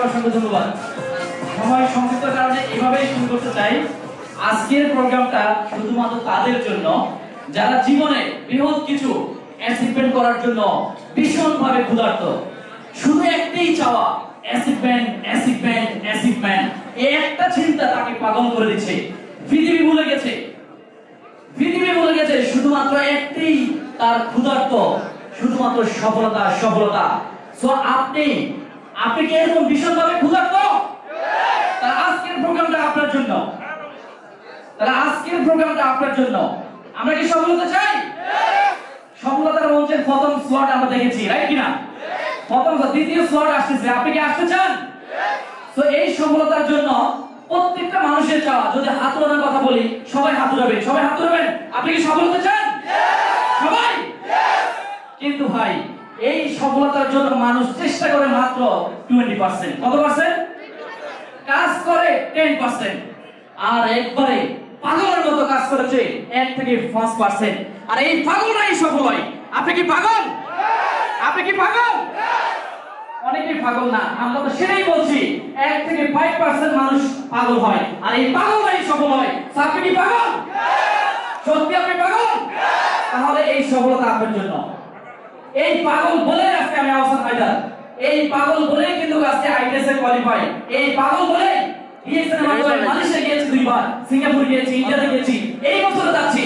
অসংখ্য ধন্যবাদ। সময় সংক্ষিপ্ত কারণে এভাবেই শুরু করতে চাই। আজকের প্রোগ্রামটা শুধুমাত্র তাদের জন্য যারা জীবনে বৃহৎ কিছু অ্যাচিভমেন্ট করার জন্য ভীষণভাবে ক্ষুধার্ত। শুধু একটাই চাওয়া, অ্যাচিভমেন্ট অ্যাচিভমেন্ট অ্যাচিভমেন্ট। এই একটা চিন্তা তাকে পাগল করে দিচ্ছে। পৃথিবী ভুলে গেছে, পৃথিবী ভুলে গেছে শুধুমাত্র একটাই তার ক্ষুধার্ত, শুধুমাত্র সফলতা সফলতা। সো আপনি কি এরকম ভীষণভাবে ক্ষুধার্ত? তাহলে আজকের প্রোগ্রামটা আপনার জন্য, তাহলে আজকের প্রোগ্রামটা আপনার জন্য। আমরা কি সফলতা চাই? সফলতার মঞ্চের প্রথম স্লট আমরা দেখেছি, রাইট কিনা? প্রথম দ্বিতীয় স্লট আসছে, আপনি কি আসতে চান? তো এই সফলতার জন্য প্রত্যেকটা মানুষের চাওয়া, যদি হাত তোলার কথা বলি সবাই হাত উঠাবেন, সবাই হাত উঠাবেন। আপনি কি সফলতা চান? সবাই। কিন্তু ভাই এই সফলতার জন্য মানুষ চেষ্টা করে মাত্র 20%। কত পার্সেন্ট? কাজ করে 10%। আর একবারে পাগলের মতো কাজ করেছে 1 থেকে 5%। আর এই পাগলরাই সফল হয়। আপনি কি পাগল? আপনি কি পাগল? অনেকেই পাগল না, আমরা তো সেটাই বলছি। 1 থেকে 5% মানুষ পাগল হয়, আর এই পাগলরাই সফল হয়। আপনি কি পাগল? সত্যি আপনি পাগল? তাহলে এই সফলতা আপনার জন্য। এই পাগল বলে আজকে আমি আহসান হায়দার, এই পাগল বলে কিন্তু আজকে আইটিএস এ কোয়ালিফাই। এই পাগল বলে মালয়েশিয়া গিয়েছি 2 বার, সিঙ্গাপুর গিয়েছি, ইন্ডিয়াতে গিয়েছি, এই বছর যাচ্ছি।